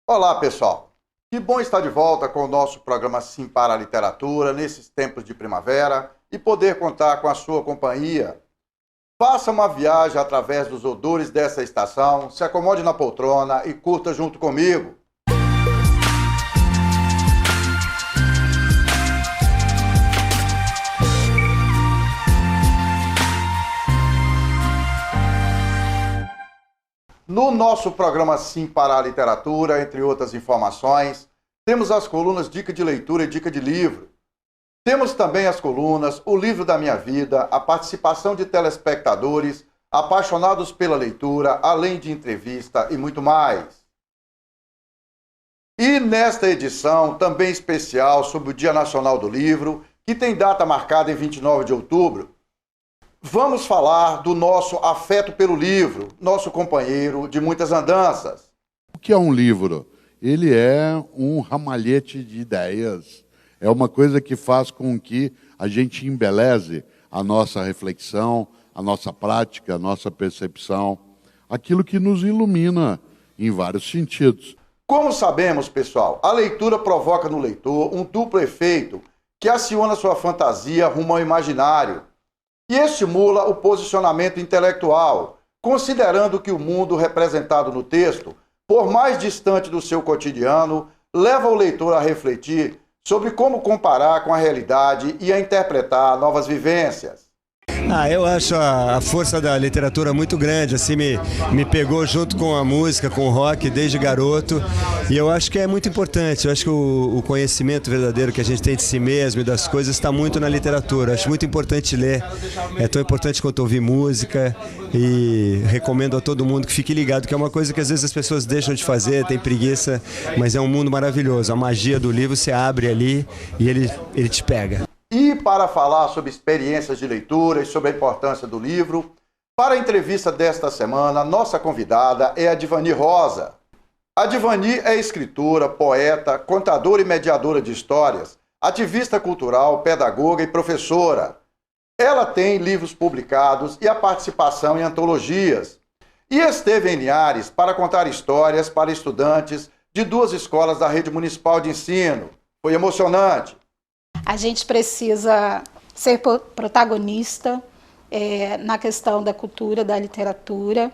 Olá, pessoal. Que bom estar de volta com o nosso programa Sim para a Literatura nesses tempos de primavera e poder contar com a sua companhia. Faça uma viagem através dos odores dessa estação, se acomode na poltrona e curta junto comigo. No nosso programa Sim para a Literatura, entre outras informações, temos as colunas Dica de Leitura e Dica de Livro. Temos também as colunas O Livro da Minha Vida, a participação de telespectadores apaixonados pela leitura, além de entrevista e muito mais. E nesta edição, também especial sobre o Dia Nacional do Livro, que tem data marcada em 29 de outubro, vamos falar do nosso afeto pelo livro, nosso companheiro de muitas andanças. O que é um livro? Ele é um ramalhete de ideias. É uma coisa que faz com que a gente embeleze a nossa reflexão, a nossa prática, a nossa percepção, aquilo que nos ilumina em vários sentidos. Como sabemos, pessoal, a leitura provoca no leitor um duplo efeito que aciona sua fantasia rumo ao imaginário e estimula o posicionamento intelectual, considerando que o mundo representado no texto, por mais distante do seu cotidiano, leva o leitor a refletir sobre como comparar com a realidade e a interpretar novas vivências. Eu acho a força da literatura muito grande, assim, me pegou junto com a música, com o rock, desde garoto, e eu acho que é muito importante. Eu acho que o conhecimento verdadeiro que a gente tem de si mesmo e das coisas está muito na literatura. Eu acho muito importante ler, é tão importante quanto ouvir música, e recomendo a todo mundo que fique ligado, que é uma coisa que às vezes as pessoas deixam de fazer, tem preguiça, mas é um mundo maravilhoso. A magia do livro se abre ali e ele te pega. E para falar sobre experiências de leitura e sobre a importância do livro, para a entrevista desta semana, nossa convidada é a Divani Rosa. A Divani é escritora, poeta, contadora e mediadora de histórias, ativista cultural, pedagoga e professora. Ela tem livros publicados e a participação em antologias. E esteve em Linhares para contar histórias para estudantes de 2 escolas da rede municipal de ensino. Foi emocionante. A gente precisa ser protagonista na questão da cultura, da literatura.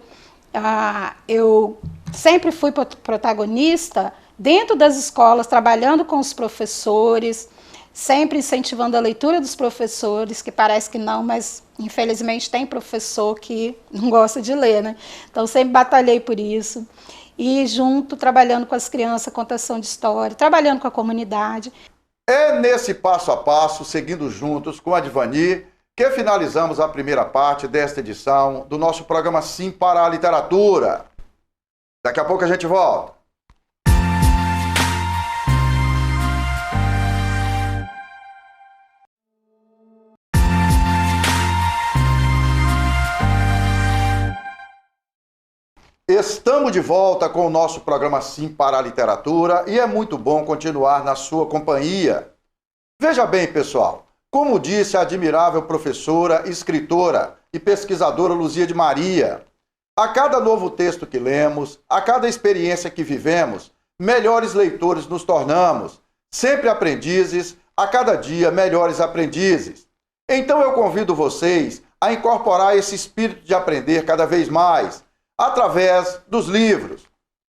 Eu sempre fui protagonista dentro das escolas, trabalhando com os professores, sempre incentivando a leitura dos professores, que parece que não, mas infelizmente tem professor que não gosta de ler, né? Então sempre batalhei por isso. E junto, trabalhando com as crianças, contação de história, trabalhando com a comunidade. É nesse passo a passo, seguindo juntos com a Divani, que finalizamos a primeira parte desta edição do nosso programa Sim para a Literatura. Daqui a pouco a gente volta. Estamos de volta com o nosso programa Sim para a Literatura e é muito bom continuar na sua companhia. Veja bem, pessoal, como disse a admirável professora, escritora e pesquisadora Luzia de Maria, a cada novo texto que lemos, a cada experiência que vivemos, melhores leitores nos tornamos, sempre aprendizes, a cada dia melhores aprendizes. Então eu convido vocês a incorporar esse espírito de aprender cada vez mais, através dos livros,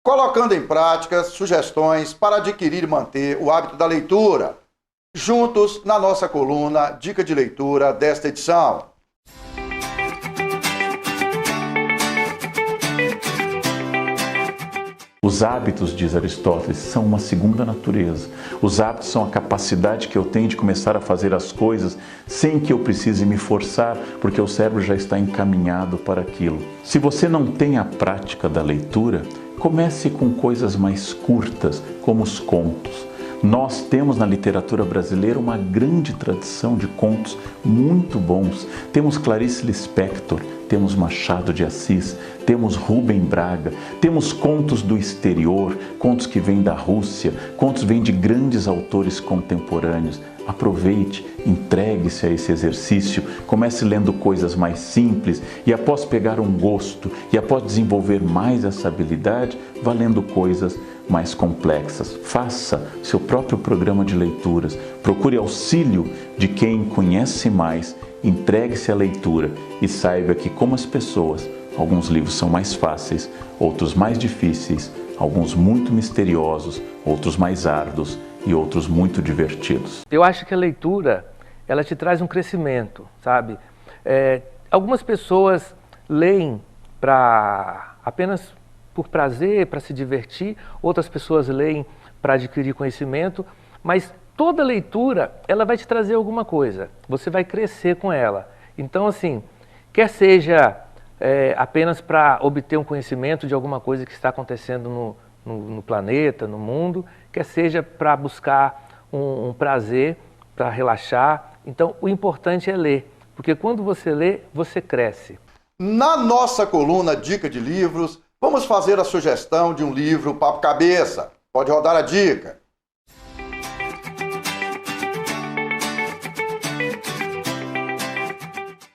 colocando em prática sugestões para adquirir e manter o hábito da leitura, juntos na nossa coluna Dica de Leitura desta edição. Os hábitos, diz Aristóteles, são uma segunda natureza. Os hábitos são a capacidade que eu tenho de começar a fazer as coisas sem que eu precise me forçar, porque o cérebro já está encaminhado para aquilo. Se você não tem a prática da leitura, comece com coisas mais curtas, como os contos. Nós temos na literatura brasileira uma grande tradição de contos muito bons. Temos Clarice Lispector, temos Machado de Assis, temos Rubem Braga, temos contos do exterior, contos que vêm da Rússia, contos que vêm de grandes autores contemporâneos. Aproveite, entregue-se a esse exercício, comece lendo coisas mais simples e após pegar um gosto e após desenvolver mais essa habilidade, vá lendo coisas mais complexas. Faça seu próprio programa de leituras, procure auxílio de quem conhece mais, entregue-se à leitura e saiba que, como as pessoas, alguns livros são mais fáceis, outros mais difíceis, alguns muito misteriosos, outros mais árduos e outros muito divertidos. Eu acho que a leitura, ela te traz um crescimento, sabe? Algumas pessoas leem apenas por prazer, para se divertir, outras pessoas leem para adquirir conhecimento, mas toda leitura, ela vai te trazer alguma coisa, você vai crescer com ela. Então, assim, quer seja apenas para obter um conhecimento de alguma coisa que está acontecendo no planeta, no mundo, quer seja para buscar um prazer, para relaxar. Então, o importante é ler, porque quando você lê, você cresce. Na nossa coluna Dica de Livros, vamos fazer a sugestão de um livro Papo Cabeça. Pode rodar a dica.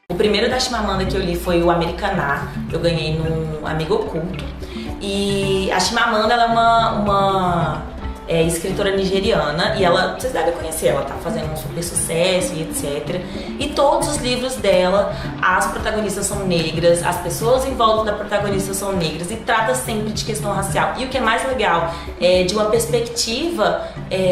O primeiro da Chimamanda que eu li foi o Americaná. Eu ganhei no Amigo Oculto. E a Chimamanda, ela é uma escritora nigeriana e ela, vocês devem conhecer, ela tá fazendo um super sucesso e etc. E todos os livros dela, as protagonistas são negras, as pessoas em volta da protagonista são negras e trata sempre de questão racial. E o que é mais legal é de uma perspectiva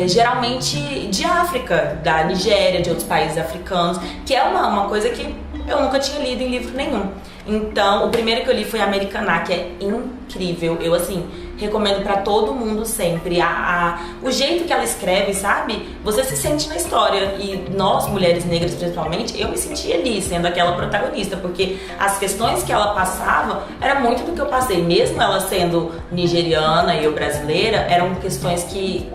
geralmente de África, da Nigéria, de outros países africanos, que é uma coisa que eu nunca tinha lido em livro nenhum. Então, o primeiro que eu li foi Americaná, que é incrível. Eu, assim, recomendo pra todo mundo sempre. O jeito que ela escreve, sabe? Você se sente na história. E nós, mulheres negras principalmente, eu me sentia ali, sendo aquela protagonista. Porque as questões que ela passava, era muito do que eu passei. Mesmo ela sendo nigeriana e eu brasileira, eram questões que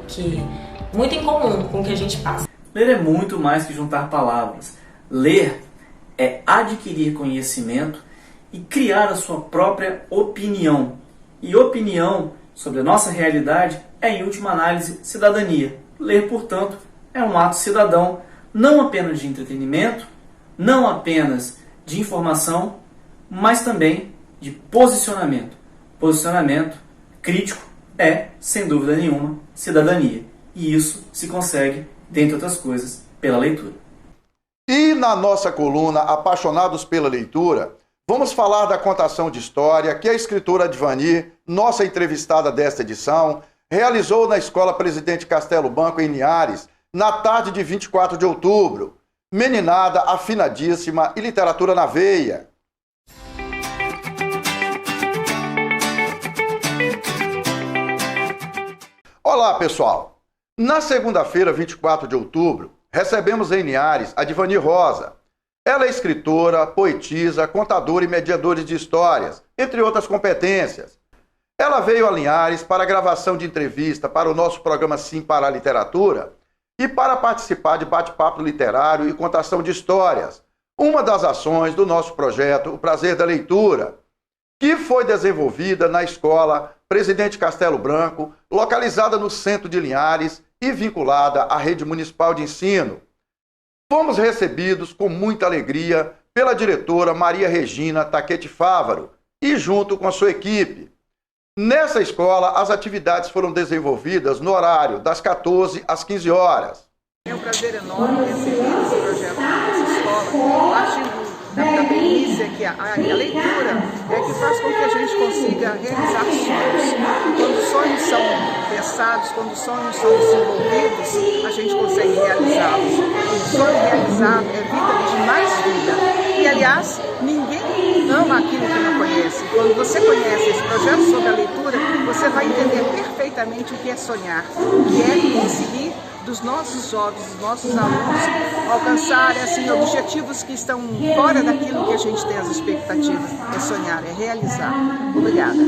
muito em comum com o que a gente passa. Ler é muito mais que juntar palavras. Ler é adquirir conhecimento e criar a sua própria opinião. E opinião sobre a nossa realidade é, em última análise, cidadania. Ler, portanto, é um ato cidadão, não apenas de entretenimento, não apenas de informação, mas também de posicionamento. Posicionamento crítico é, sem dúvida nenhuma, cidadania. E isso se consegue, dentre outras coisas, pela leitura. E na nossa coluna Apaixonados pela Leitura, vamos falar da contação de história que a escritora Advani, nossa entrevistada desta edição, realizou na Escola Presidente Castelo Branco, em Linhares, na tarde de 24 de outubro. Meninada afinadíssima e literatura na veia. Olá, pessoal! Na segunda-feira, 24 de outubro, recebemos em Linhares a Advani Rosa. Ela é escritora, poetisa, contadora e mediadora de histórias, entre outras competências. Ela veio a Linhares para a gravação de entrevista para o nosso programa Sim para a Literatura e para participar de bate-papo literário e contação de histórias, uma das ações do nosso projeto O Prazer da Leitura, que foi desenvolvida na Escola Presidente Castelo Branco, localizada no centro de Linhares e vinculada à Rede Municipal de Ensino. Fomos recebidos com muita alegria pela diretora Maria Regina Taquete Fávaro e junto com a sua equipe. Nessa escola, as atividades foram desenvolvidas no horário das 14 às 15 horas. É um prazer enorme receber esse projeto nessa escola, partindo da premissa que a leitura é que faz com que a gente consiga realizar sonhos. Quando os sonhos são pensados, quando os sonhos são desenvolvidos, a gente consegue realizá-los. O sonho realizado é vida de mais vida. E, aliás, ninguém ama aquilo que não conhece. Quando você conhece esse projeto sobre a leitura, você vai entender perfeitamente o que é sonhar, o que é conseguir dos nossos jovens, dos nossos alunos, alcançarem assim, objetivos que estão fora daquilo que a gente tem as expectativas. É sonhar, é realizar. Obrigada.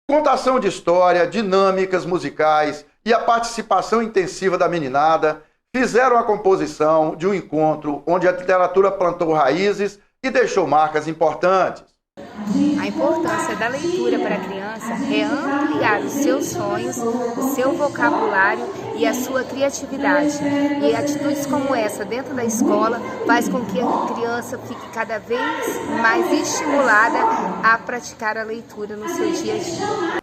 Contação de história, dinâmicas musicais e a participação intensiva da meninada fizeram a composição de um encontro onde a literatura plantou raízes e deixou marcas importantes. A importância da leitura para a criança é ampliar os seus sonhos, o seu vocabulário e a sua criatividade. E atitudes como essa dentro da escola faz com que a criança fique cada vez mais estimulada a praticar a leitura no seu dia a dia.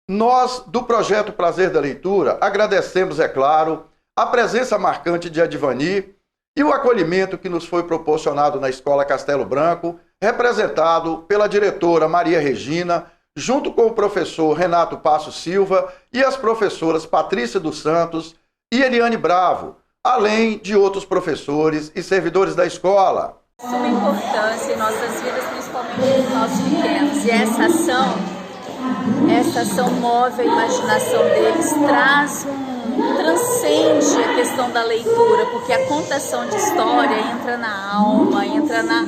Nós, do Projeto Prazer da Leitura, agradecemos, é claro, a presença marcante de Adivani e o acolhimento que nos foi proporcionado na Escola Castelo Branco, representado pela diretora Maria Regina, junto com o professor Renato Passo Silva e as professoras Patrícia dos Santos e Eliane Bravo, além de outros professores e servidores da escola. Suma importância em nossas vidas, principalmente nos nossos pequenos. E essa ação move a imaginação deles, transcende a questão da leitura, porque a contação de história entra na alma, entra na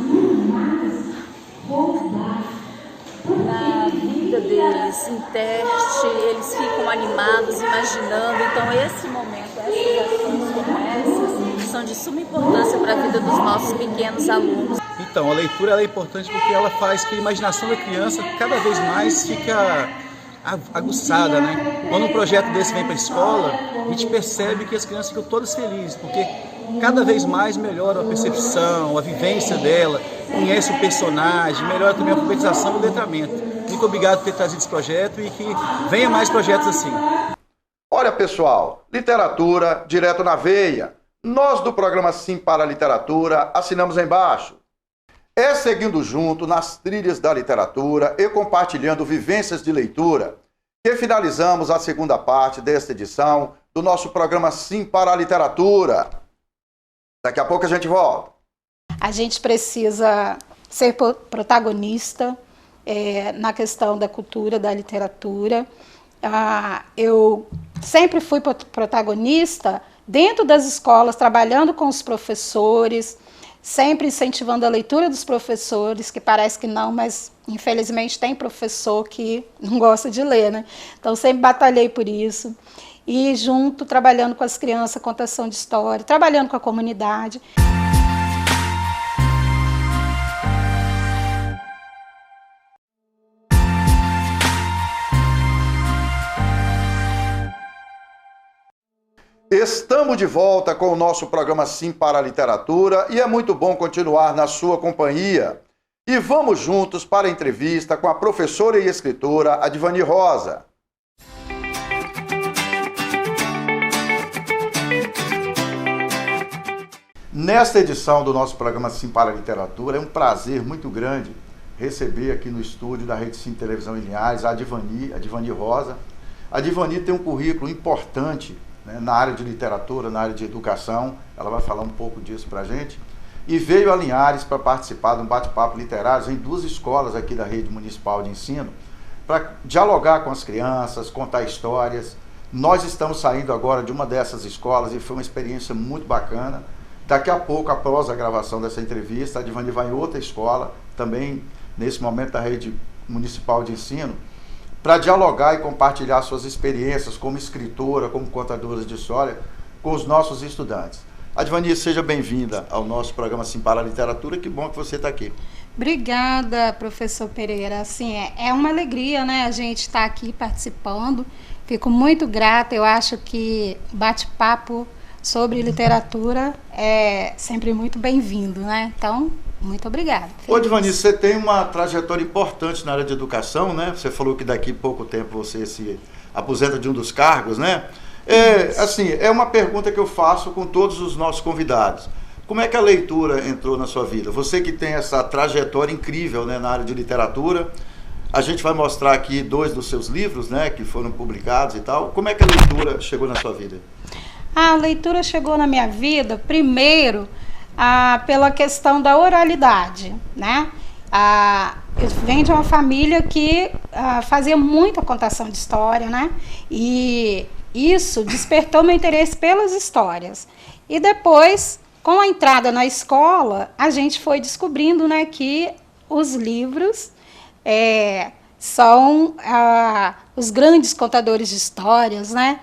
vida deles, interte, eles ficam animados, imaginando. Então esse momento, essas ações como essas, são de suma importância para a vida dos nossos pequenos alunos. Então, a leitura ela é importante porque ela faz que a imaginação da criança cada vez mais fica aguçada, né? Quando um projeto desse vem para a escola, a gente percebe que as crianças ficam todas felizes, porque cada vez mais melhora a percepção, a vivência dela, conhece o personagem, melhora também a alfabetização e o letramento. Muito obrigado por ter trazido esse projeto e que venha mais projetos assim. Olha, pessoal, literatura direto na veia. Nós do programa Sim para a Literatura assinamos embaixo. É seguindo junto nas trilhas da literatura e compartilhando vivências de leitura que finalizamos a segunda parte desta edição do nosso programa Sim para a Literatura. Daqui a pouco a gente volta. A gente precisa ser protagonista na questão da cultura, da literatura. Eu sempre fui protagonista dentro das escolas, trabalhando com os professores, sempre incentivando a leitura dos professores, que parece que não, mas infelizmente tem professor que não gosta de ler, né? Então sempre batalhei por isso. E junto, trabalhando com as crianças, contação de história, trabalhando com a comunidade. Estamos de volta com o nosso programa Sim para a Literatura e é muito bom continuar na sua companhia. E vamos juntos para a entrevista com a professora e escritora Adivani Rosa. Nesta edição do nosso programa Sim para a Literatura, é um prazer muito grande receber aqui no estúdio da Rede Sim Televisão em Linhares a Adivani Rosa. A Adivani tem um currículo importante, né, na área de literatura, na área de educação. Ela vai falar um pouco disso para a gente. E veio a Linhares para participar de um bate-papo literário em 2 escolas aqui da Rede Municipal de Ensino, para dialogar com as crianças, contar histórias. Nós estamos saindo agora de uma dessas escolas e foi uma experiência muito bacana. Daqui a pouco, após a gravação dessa entrevista, a Adivani vai em outra escola, também nesse momento da Rede Municipal de Ensino, para dialogar e compartilhar suas experiências como escritora, como contadora de história, com os nossos estudantes. Adivani, seja bem-vinda ao nosso programa Sim para a Literatura, que bom que você está aqui. Obrigada, professor Pereira. Assim, é uma alegria, né, a gente estar aqui participando. Fico muito grata, eu acho que bate-papo sobre literatura é sempre muito bem-vindo, né? Então, muito obrigada. Ô, Adivani, você tem uma trajetória importante na área de educação, né? Você falou que daqui a pouco tempo você se aposenta de um dos cargos, né? É uma pergunta que eu faço com todos os nossos convidados. Como é que a leitura entrou na sua vida? Você que tem essa trajetória incrível, né, na área de literatura, a gente vai mostrar aqui 2 dos seus livros, né, que foram publicados e tal. Como é que a leitura chegou na sua vida? A leitura chegou na minha vida, primeiro, pela questão da oralidade, né? Eu venho de uma família que fazia muita contação de história, né? E isso despertou meu interesse pelas histórias. E depois, com a entrada na escola, a gente foi descobrindo, né, que os livros são os grandes contadores de histórias, né?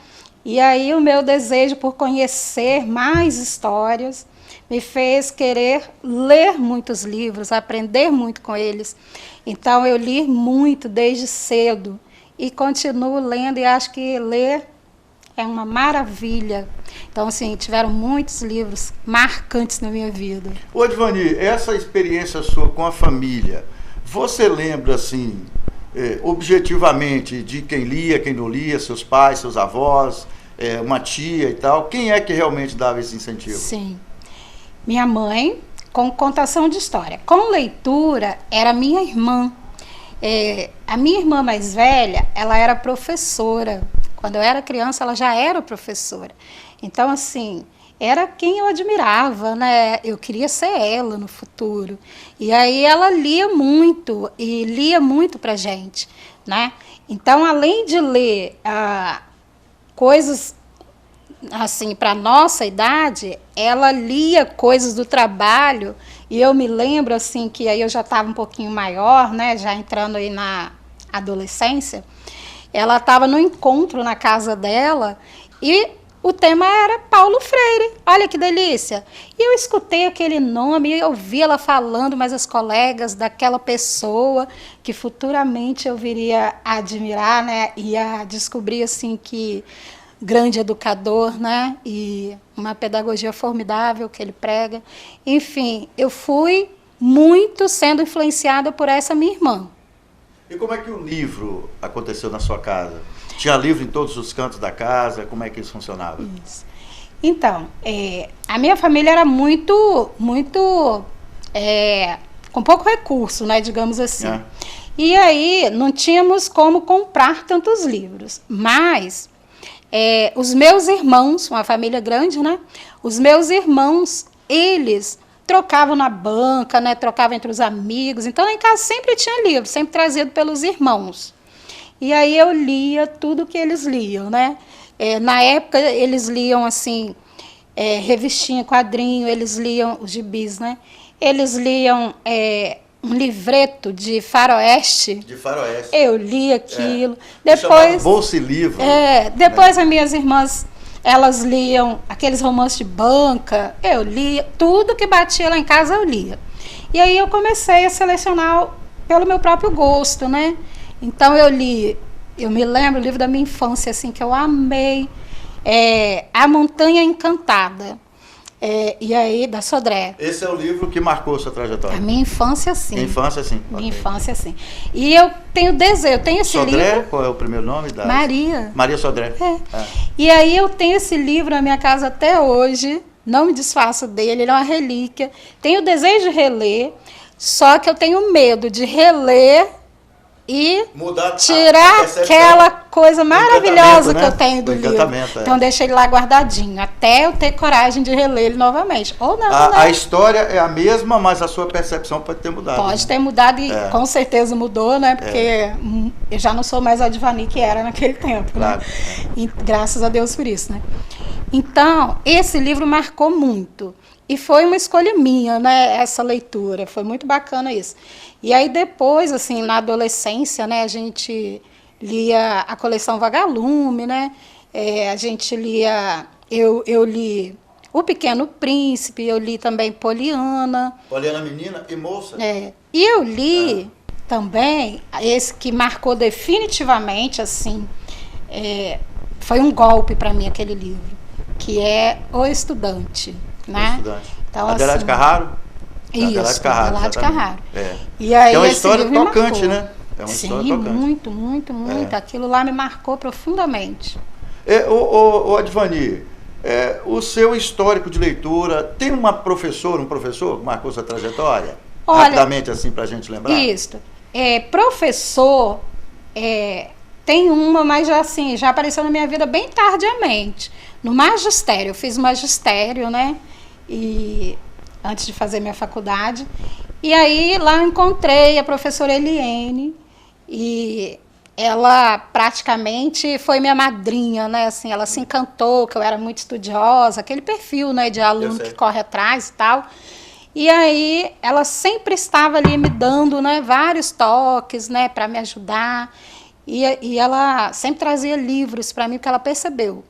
E aí o meu desejo por conhecer mais histórias me fez querer ler muitos livros, aprender muito com eles. Então eu li muito desde cedo e continuo lendo, e acho que ler é uma maravilha. Então, assim, tiveram muitos livros marcantes na minha vida. Ô, Advani, essa experiência sua com a família, você lembra, assim, objetivamente, de quem lia, quem não lia, seus pais, seus avós, uma tia e tal? Quem é que realmente dava esse incentivo? Sim. Minha mãe, com contação de história. Com leitura, era minha irmã. A minha irmã mais velha, ela era professora. Quando eu era criança, ela já era professora. Então, assim, era quem eu admirava, né? Eu queria ser ela no futuro. E aí ela lia muito, e lia muito pra gente, né? Então, além de ler coisas, assim, para nossa idade, ela lia coisas do trabalho, e eu me lembro, assim, que aí eu já estava um pouquinho maior, né? Já entrando aí na adolescência. Ela estava no encontro na casa dela, e o tema era Paulo Freire. Olha que delícia! E eu escutei aquele nome, e eu vi ela falando, mas as colegas daquela pessoa que futuramente eu viria a admirar, né? E a descobrir, assim, que grande educador, né? E uma pedagogia formidável que ele prega. Enfim, eu fui muito sendo influenciada por essa minha irmã. E como é que o livro aconteceu na sua casa? Tinha livro em todos os cantos da casa? Como é que isso funcionava? Isso. Então, a minha família era muito com pouco recurso, né, digamos assim. E aí não tínhamos como comprar tantos livros. Mas os meus irmãos, uma família grande, né? Os meus irmãos, eles trocavam na banca, né? Trocavam entre os amigos. Então, lá em casa sempre tinha livro, sempre trazido pelos irmãos. E aí eu lia tudo que eles liam, né? Na época, eles liam, assim, revistinha, quadrinho, eles liam os gibis, né? Eles liam um livreto de faroeste. De faroeste. Eu li aquilo. Depois, bolsa e livro. Depois, as minhas irmãs, elas liam aqueles romances de banca. Eu lia. Tudo que batia lá em casa, eu lia. E aí eu comecei a selecionar pelo meu próprio gosto, né? Então eu me lembro, o livro da minha infância, assim, que eu amei, A Montanha Encantada, e aí, da Sodré. Esse é o livro que marcou sua trajetória? A minha infância, sim. Minha infância, sim. Minha infância, sim. E eu tenho desejo, eu tenho esse Sodré, livro... qual é o primeiro nome? Maria. Maria Sodré. E aí eu tenho esse livro na minha casa até hoje, não me desfaço dele, ele é uma relíquia. Tenho o desejo de reler, só que eu tenho medo de reler e tirar aquela coisa maravilhosa, né, que eu tenho do livro. Então deixa ele lá guardadinho, até eu ter coragem de reler ele novamente. Ou não, né? A história é a mesma, mas a sua percepção pode ter mudado. Pode ter mudado e com certeza mudou, né? Porque eu já não sou mais a Advani que era naquele tempo. Claro. Né? E graças a Deus por isso, né? Então, esse livro marcou muito. E foi uma escolha minha, né, essa leitura, foi muito bacana isso. E aí depois, assim, na adolescência, né, a gente lia a coleção Vagalume, né, a gente lia, eu li O Pequeno Príncipe, eu li também Poliana. Poliana menina e moça. E eu li também, esse que marcou definitivamente, assim, foi um golpe para mim aquele livro, que é O Estudante. Né? Então, Adelaide Carraro? Isso, Adelaide Carraro. E aí, é uma história tocante, né? É uma história tocante. Muito. Aquilo lá me marcou profundamente. O Advani, o seu histórico de leitura, tem um professor que marcou sua trajetória? Olha, rapidamente, assim, para a gente lembrar. Isso. Professor, tem uma, mas já apareceu na minha vida bem tardiamente. No magistério, eu fiz magistério, né? E antes de fazer minha faculdade. E aí lá eu encontrei a professora Eliene, e ela praticamente foi minha madrinha, né? Assim, ela se encantou que eu era muito estudiosa, aquele perfil, né, de aluno que corre atrás e tal. E aí ela sempre estava ali me dando, né, vários toques, né, para me ajudar. E ela sempre trazia livros para mim, porque ela percebeu.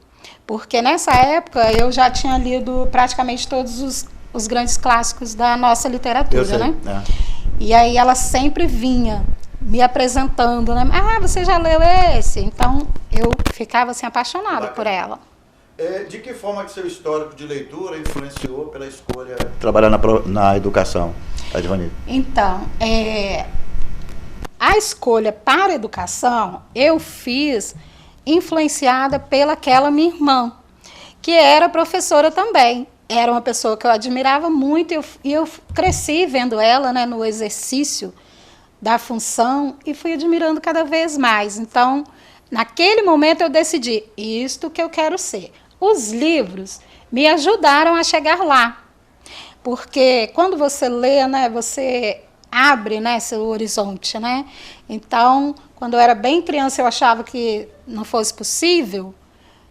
Porque nessa época eu já tinha lido praticamente todos os grandes clássicos da nossa literatura, né? E aí ela sempre vinha me apresentando, né? Ah, você já leu esse? Então, eu ficava assim, apaixonada por ela. De que forma que seu histórico de leitura influenciou pela escolha de trabalhar na educação, Advani? Então, a escolha para a educação, eu fiz influenciada pelaquela minha irmã, que era professora também. Era uma pessoa que eu admirava muito e eu cresci vendo ela, né, no exercício da função e fui admirando cada vez mais. Então, naquele momento eu decidi, isto que eu quero ser. Os livros me ajudaram a chegar lá, porque quando você lê, né, você abre, né, seu horizonte, né? Então, quando eu era bem criança, eu achava que não fosse possível.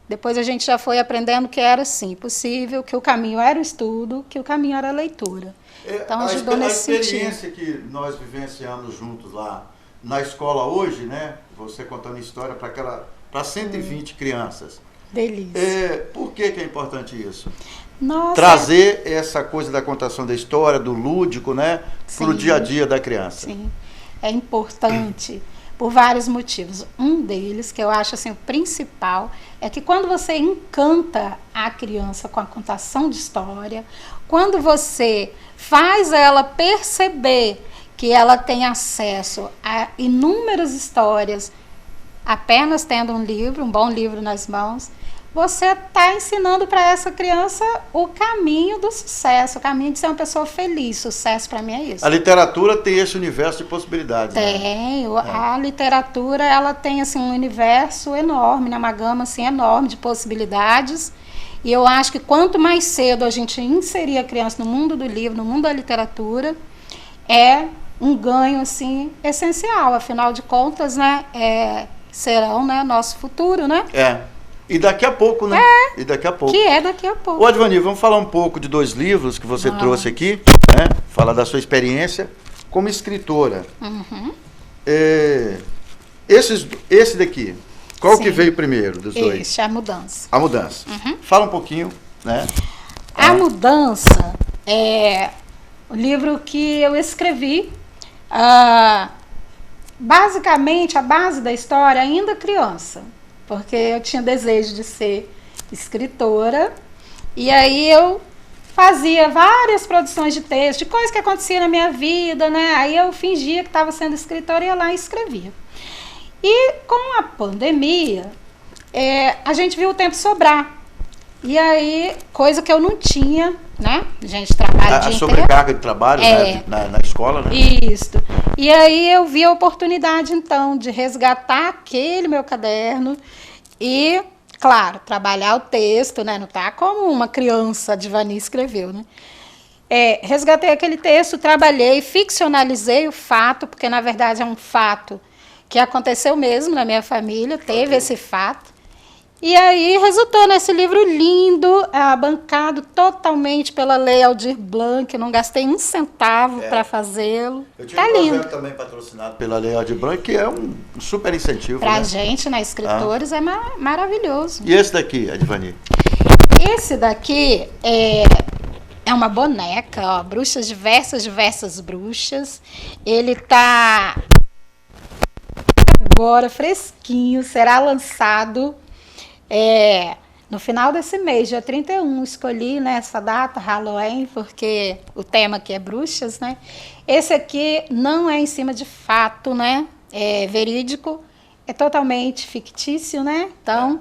Depois a gente já foi aprendendo que era sim possível, que o caminho era o estudo, que o caminho era a leitura. Então ajudou nesse sentido. A experiência que nós vivenciamos juntos lá na escola hoje, né? Você contando história para 120 crianças. Delícia. Por que é importante isso? Nossa. Trazer essa coisa da contação da história, do lúdico, né, para o dia a dia da criança. Sim, é importante por vários motivos. Um deles, que eu acho assim, o principal, é que quando você encanta a criança com a contação de história, quando você faz ela perceber que ela tem acesso a inúmeras histórias apenas tendo um livro, um bom livro nas mãos, você está ensinando para essa criança o caminho do sucesso, o caminho de ser uma pessoa feliz. Sucesso para mim é isso. A literatura tem esse universo de possibilidades. Tem. Né? A literatura ela tem assim, um universo enorme, né? Uma gama assim, enorme de possibilidades. E eu acho que quanto mais cedo a gente inserir a criança no mundo do livro, no mundo da literatura, é um ganho assim, essencial. Afinal de contas, né, serão, né, nosso futuro, né? E daqui a pouco, né? E daqui a pouco. Que é daqui a pouco. Ô, Advani, vamos falar um pouco de 2 livros que você trouxe aqui, né? Falar da sua experiência como escritora. Uhum. Esse daqui, qual que veio primeiro dos dois? Esse, A Mudança. A Mudança. Uhum. Fala um pouquinho, né? A Mudança é o livro que eu escrevi, basicamente, a base da história, ainda criança. Porque eu tinha desejo de ser escritora, e aí eu fazia várias produções de texto, de coisas que aconteciam na minha vida, né? Aí eu fingia que estava sendo escritora e ia lá e escrevia. E com a pandemia, a gente viu o tempo sobrar. E aí, coisa que eu não tinha, né? A gente trabalha o dia inteiro. A sobrecarga de trabalho, né? na escola, né? Isso. E aí eu vi a oportunidade, então, de resgatar aquele meu caderno e, claro, trabalhar o texto, né? Não tá como uma criança, a Advani escreveu, né? Resgatei aquele texto, trabalhei, ficcionalizei o fato, porque, na verdade, é um fato que aconteceu mesmo na minha família, teve esse fato. E aí resultou nesse livro lindo, bancado totalmente pela Lei Aldir Blanc, não gastei um centavo para fazê-lo. Eu tinha um projeto também patrocinado pela Lei Aldir Blanc, que é um super incentivo. Pra gente, né, escritores, é maravilhoso. E esse daqui, Advani? Esse daqui é uma boneca, ó, bruxas, diversas bruxas. Ele tá agora fresquinho, será lançado no final desse mês, dia 31, escolhi, né, essa data, Halloween, porque o tema aqui é bruxas, né? Esse aqui não é em cima de fato, né? É verídico, é totalmente fictício, né? Então,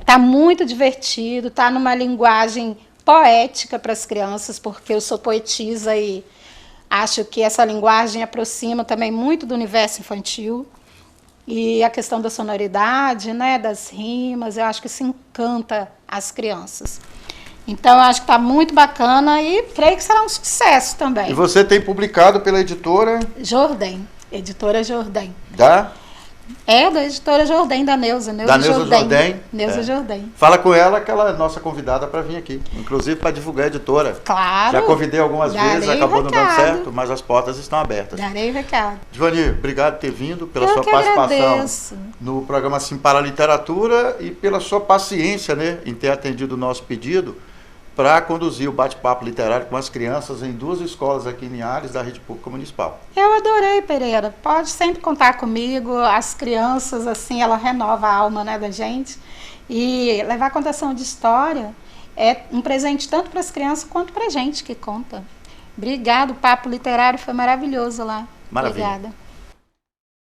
tá muito divertido, tá numa linguagem poética para as crianças, porque eu sou poetisa e acho que essa linguagem aproxima também muito do universo infantil. E a questão da sonoridade, né, das rimas, eu acho que isso encanta as crianças. Então, eu acho que está muito bacana e creio que será um sucesso também. E você tem publicado pela editora? Jordem, editora Jordem. Da editora Jordem, da Neuza. Neuza Jordem. Fala com ela que ela é nossa convidada para vir aqui, inclusive para divulgar a editora. Claro. Já convidei algumas vezes, acabou não dando certo, mas as portas estão abertas. Darei o recado. Advani, obrigado por ter vindo, pela sua participação no programa Assim para a Literatura e pela sua paciência, né, em ter atendido o nosso pedido para conduzir o bate-papo literário com as crianças em 2 escolas aqui em Linhares, da Rede Pública Municipal. Eu adorei, Pereira. Pode sempre contar comigo. As crianças, assim, ela renova a alma, né, da gente. E levar contação de história é um presente tanto para as crianças quanto para a gente que conta. Obrigado, o papo literário foi maravilhoso lá. Maravilha. Obrigada.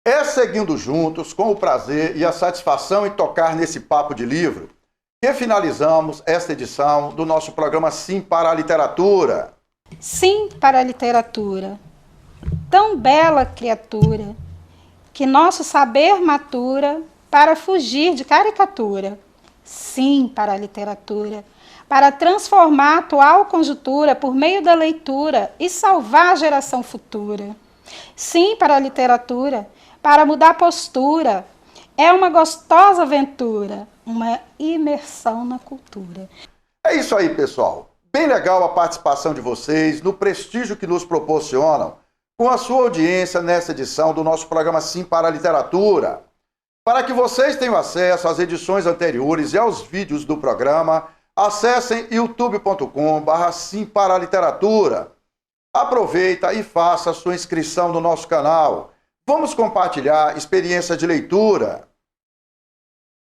É seguindo juntos, com o prazer e a satisfação em tocar nesse papo de livro, que finalizamos esta edição do nosso programa Sim para a Literatura. Sim para a literatura, tão bela criatura, que nosso saber matura para fugir de caricatura. Sim para a literatura, para transformar a atual conjuntura por meio da leitura e salvar a geração futura. Sim para a literatura, para mudar a postura. É uma gostosa aventura, uma imersão na cultura. É isso aí, pessoal. Bem legal a participação de vocês, no prestígio que nos proporcionam com a sua audiência nessa edição do nosso programa Sim para a Literatura. Para que vocês tenham acesso às edições anteriores e aos vídeos do programa, acessem youtube.com/Sim para a Literatura. Aproveita e faça a sua inscrição no nosso canal. Vamos compartilhar experiência de leitura.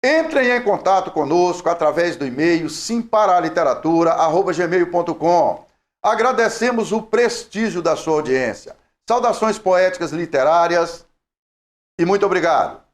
Entrem em contato conosco através do e-mail simparaliteratura@gmail.com. Agradecemos o prestígio da sua audiência. Saudações poéticas literárias e muito obrigado.